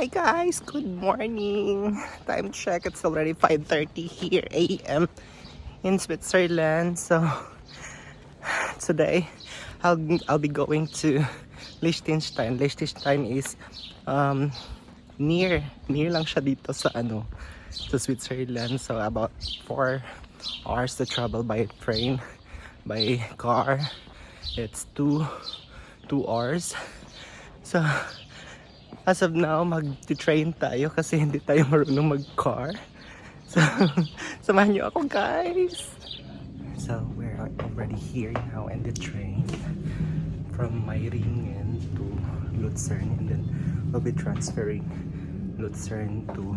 Hi guys, good morning. Time check, it's already 5:30 here a.m. in Switzerland. So today I'll be going to Liechtenstein. Liechtenstein is near lang siya dito sa sa Switzerland. So about 4 hours to travel by train. By car it's 2 hours. So as of now, mag-train tayo kasi hindi tayo marunong mag-car. So, samahan niyo ako guys! So, we're already here now in the train from Meiringen to Lucerne, and then we'll be transferring Lucerne to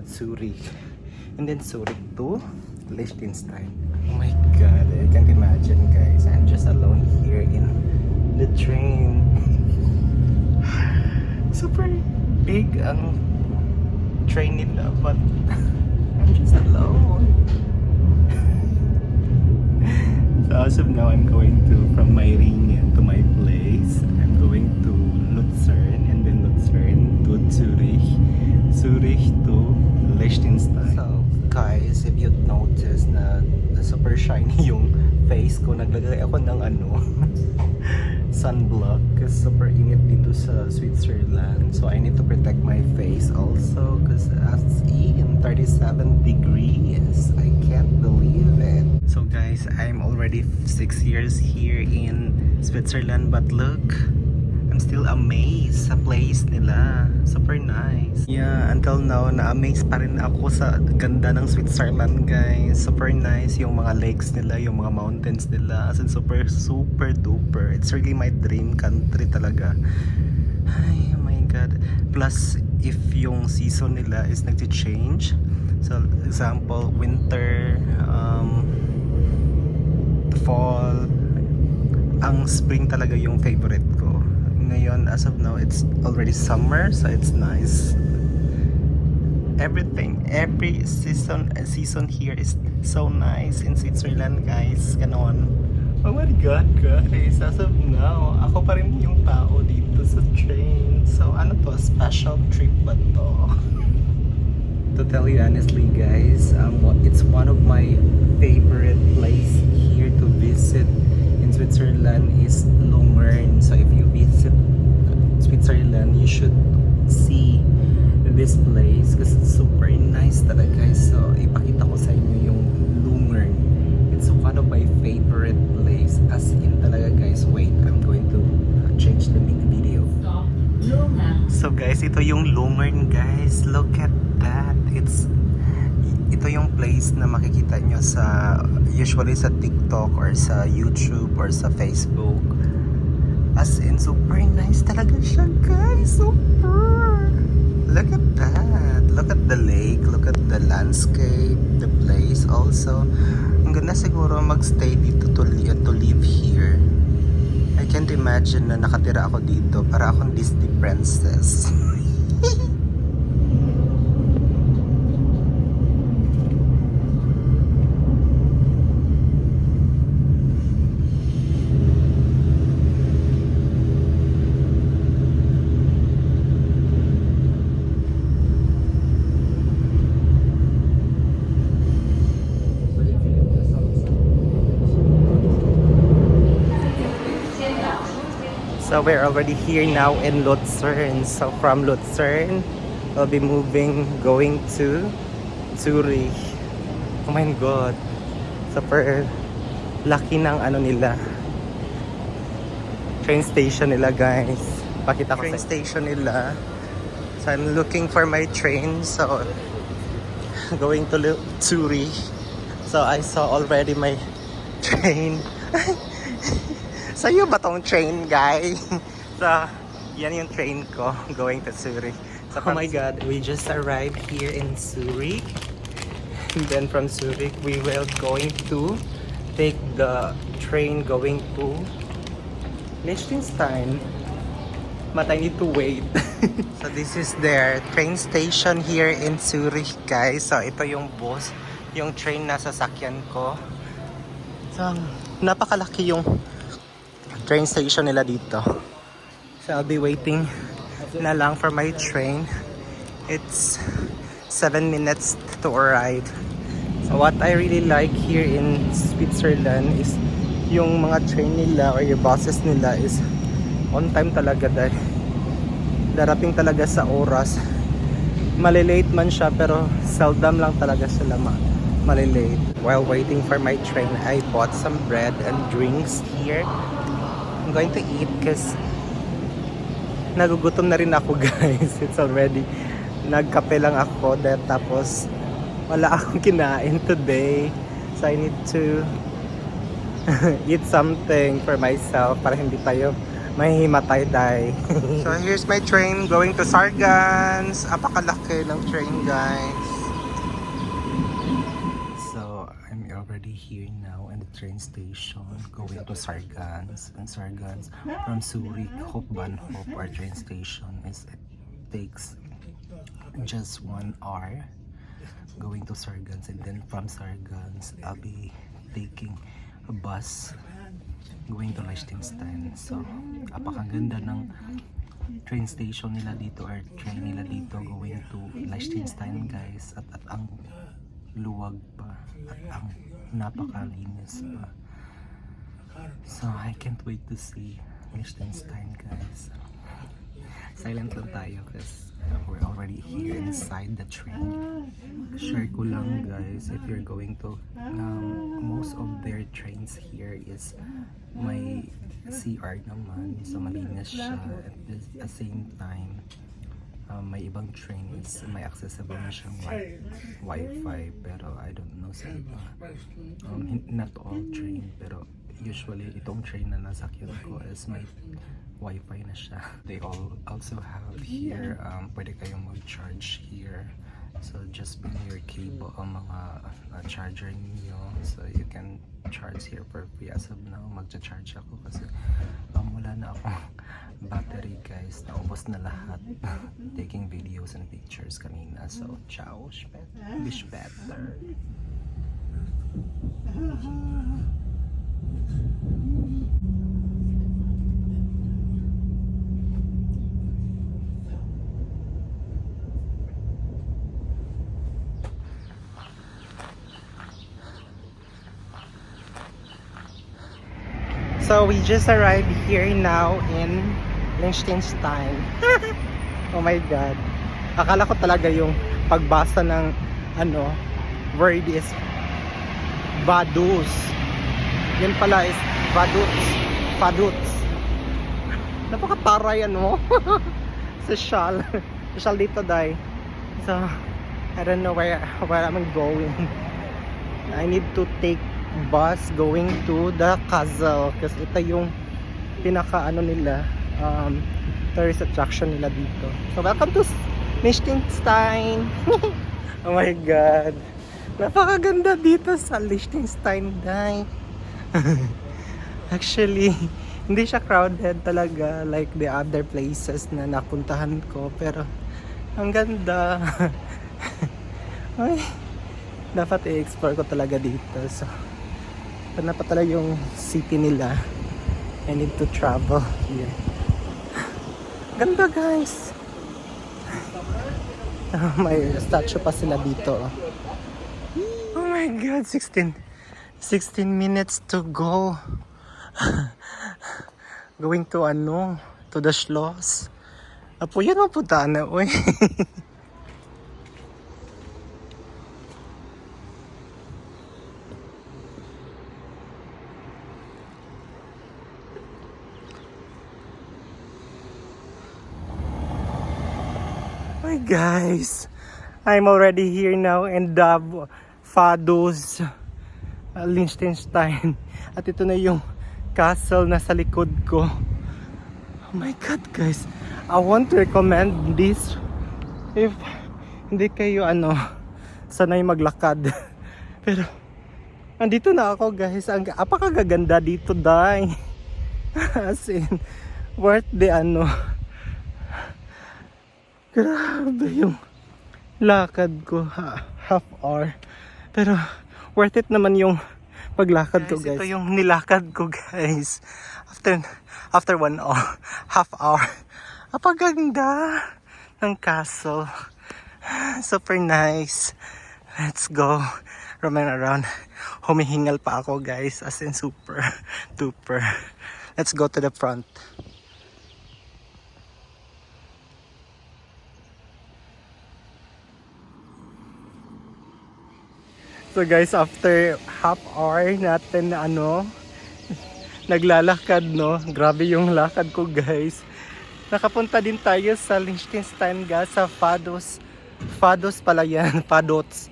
Zurich, and then Zurich to Liechtenstein. Oh my god, I can't imagine guys, I'm just alone here in the train. Super big ang train nila, but I'm just alone. So as of now, I'm going from Meiringen to my place. I'm going to Lucerne, and then Lucerne to Zurich, Zurich to Liechtenstein. So guys, if you'd notice na super shiny yung face ko, naglagay ako ng sunblock kasi super init dito sa Switzerland, so I need to protect my face also because as in 37 degrees. I can't believe it. So guys, I'm already 6 years here in Switzerland, but look, I'm still amazed sa place nila. Super nice. Yeah, until now na-amaze pa rin ako sa ganda ng Switzerland guys. Super nice yung mga lakes nila, yung mga mountains nila. As in super duper. It's really my dream country talaga. Ay, oh my god. Plus, if yung season nila is nag-change. So, example, winter, fall, ang spring talaga yung favorite ko. Ngayon, as of now, it's already summer, so it's nice. Every season here is so nice in Switzerland, guys. Ganon. Oh my god, guys. As of now, ako pa rin yung tao dito sa train. So, ano to? Special trip ba to? To tell you honestly, guys, it's one of my favorite place here to visit in Switzerland is Lungern. So if you visit Switzerland, you should see this place because it's super nice talaga guys. So ipakita ko sa inyo yung Lungern. It's one of my favorite place, as in talaga guys. Wait, I'm going to change the video. So guys, ito yung Lungern guys. Look at that. Ito yung place na makikita nyo sa usually sa TikTok or sa YouTube or sa Facebook. As in, super nice talaga siya guys. Super! Look at that. Look at the lake. Look at the landscape. The place also. Ang ganda siguro magstay dito to live here. I can't imagine na nakatira ako dito. Para akong Disney princess. So we're already here now in Lucerne. So from Lucerne, we'll be going to Zurich. Oh my god. Super laki ng nila. Train station nila guys. Pakita ko train station nila. So I'm looking for my train. So going to Zurich. So I saw already my train. Sa'yo ba tong train, guy? So, yan yung train ko going to Zurich. So, oh my god, we just arrived here in Zurich. And then from Zurich, we will going to take the train going to Liechtenstein. But I need to wait. So, this is their train station here in Zurich, guys. So, ito yung bus, yung train na sasakyan ko. So, napakalaki yung train station nila dito. So I'll be waiting na lang for my train. It's 7 minutes to arrive. So what I really like here in Switzerland is yung mga train nila or yung buses nila is on time talaga, dahil darating talaga sa oras. Malilate man siya pero seldom lang talaga sila malilate. While waiting for my train, I bought some bread and drinks here. I'm going to eat because nagugutom na rin ako, guys. It's already, nagkape lang ako dahil tapos wala akong kinain today. So I need to eat something for myself para hindi tayo mahihimatay dahil. So here's my train going to Sargans. Apakalaki ng train, guys. So I'm already here now in the train station going to Sargans. And Sargans from Zurich, Hauptbahnhof, our train station is, it takes just 1 hour going to Sargans, and then from Sargans I'll be taking a bus going to Liechtenstein. So apakaganda ng train station nila dito or train nila dito going to Liechtenstein, guys, at ang luwag pa at ang napakalinis pa. So I can't wait to see Liechtenstein, guys. Silent lang tayo kasi we're already here inside the train. Share ko lang, guys, if you're going to most of their trains here is may CR naman, so malinis siya. At the same time, may ibang train is may accessible na siyang wifi, pero I don't know sa iba. Not all train, pero usually itong train na nasakyan ko is may wifi na siya. They also have here, pwede kayong mag-charge here. So just bring your cable, mga charger niyo, so you can charge here for free. As of now, magcha-charge ako kasi wala na akong battery, guys. Naubos na lahat. Taking videos and pictures kanina. So ciao, wish better. So we just arrived here now in Liechtenstein. Oh my god. Akala ko talaga yung pagbasa ng word is Vaduz. Yan pala is Vaduz. Napakataray Social dito, dai. So I don't know where I'm going. I need to take bus going to the castle kasi ito yung pinaka nila, tourist attraction nila dito. So welcome to Liechtenstein. Oh my god, napakaganda dito sa Liechtenstein, dai. Actually hindi siya crowded talaga like the other places na napuntahan ko, pero ang ganda. Ay, dapat i-explore ko talaga dito. So ito na pa talaga yung city nila. I need to travel here. Ganda, guys. May statue pa sila dito. Oh my god, 16 minutes to go. Going to to the Schloss. Apo yan mapunta na, uy. Hi guys, I'm already here now in Vaduz, Liechtenstein. At ito na yung castle na sa likod ko. Oh my god, guys, I want to recommend this if hindi kayo sanay maglakad. Pero andito na ako, guys. Ang apakagaganda dito, dai. As in, worth the grabe yung lakad ko, half hour. Pero worth it naman yung paglakad ko, guys. Ito yung nilakad ko, guys. After 1 hour, half hour, Apaganda ng castle. Super nice. Let's go. Roaming around. Humihingal pa ako guys. As in super duper. Let's go to the front. So guys, after half hour natin na naglalakad grabe yung lakad ko guys. Nakapunta din tayo sa Liechtenstein guys, sa Fados pala yan, Fadots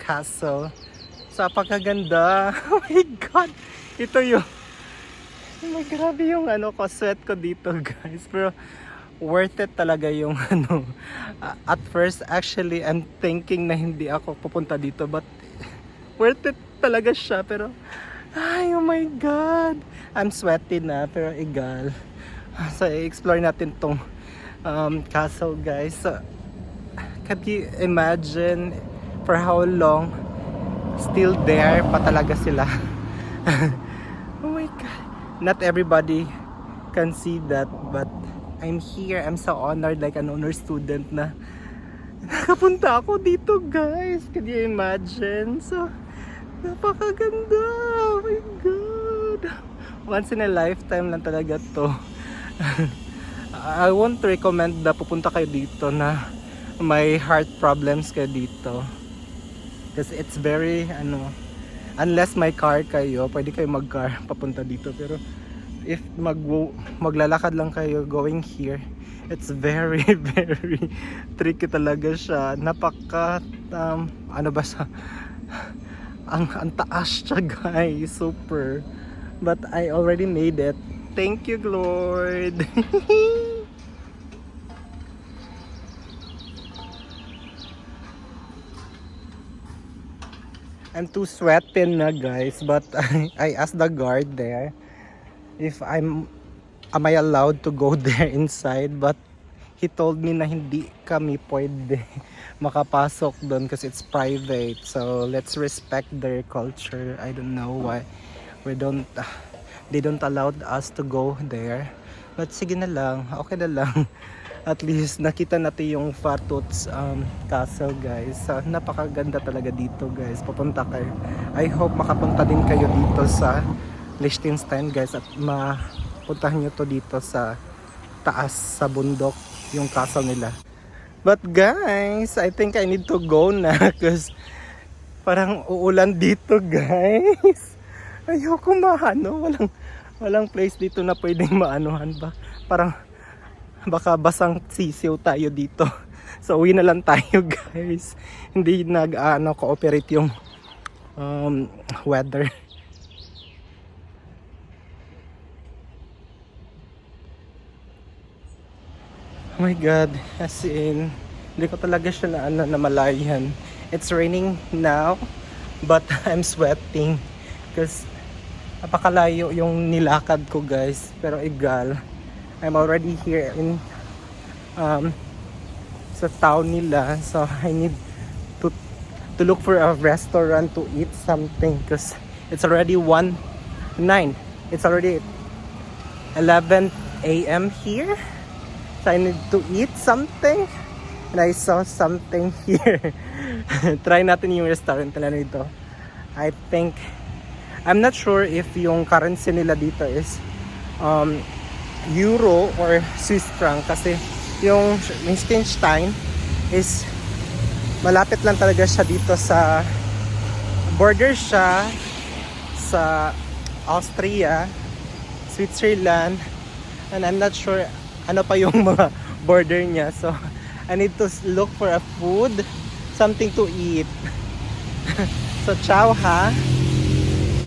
Castle. Sa pagkaganda. Oh my god. Ito yung grabe yung sweat ko dito guys. Pero worth it talaga yung at first actually I'm thinking na hindi ako pupunta dito, but worth it talaga siya. Pero ay, oh my god, I'm sweaty na pero egal. So i-explore natin tong castle guys. So, can you imagine for how long still there pa talaga sila? Oh my god, not everybody can see that, but I'm here. I'm so honored, like an honor student na nakapunta ako dito guys. Can you imagine? So napakaganda. Oh my god, once in a lifetime lang talaga to. I won't recommend na pupunta kayo dito na may heart problems kayo dito, because it's very unless may car kayo, pwede kayo mag-car papunta dito. Pero if maglalakad lang kayo going here, it's very very tricky talaga siya. Napaka ba sa ang taas siya guys, super. But I already made it. Thank you Lord. I'm too sweaty na guys, but I asked the guard there if am I allowed to go there inside, but he told me na hindi kami pwede makapasok doon kasi it's private. So let's respect their culture. I don't know why they don't allow us to go there, but sige na lang, okay na lang. At least nakita natin yung Fadots Castle guys. Napakaganda talaga dito guys. Pupunta kayo. I hope makapunta din kayo dito sa Liechtenstein guys, at mapuntahan nyo to dito sa taas sa bundok yung castle nila. But guys, I think I need to go na because parang uulan dito guys. Ayoko walang place dito na pwedeng maanuhan ba. Parang baka basang sisiw tayo dito. So uwi na lang tayo guys. Hindi cooperate yung weather. Oh my god, as in hindi ko talaga siya namalayan. It's raining now, but I'm sweating because napakalayo yung nilakad ko guys. Pero egal, I'm already here in sa town nila. So I need to look for a restaurant to eat something because it's already 9. It's already 11 a.m. here. So I need to eat something, and I saw something here. Try natin yung restaurant nila dito. I'm not sure if yung currency nila dito is euro or Swiss franc, kasi yung Liechtenstein is malapit lang talaga siya dito sa border siya sa Austria, Switzerland, and I'm not sure ano pa yung mga border niya. So I need to look for a food, something to eat. So ciao ha.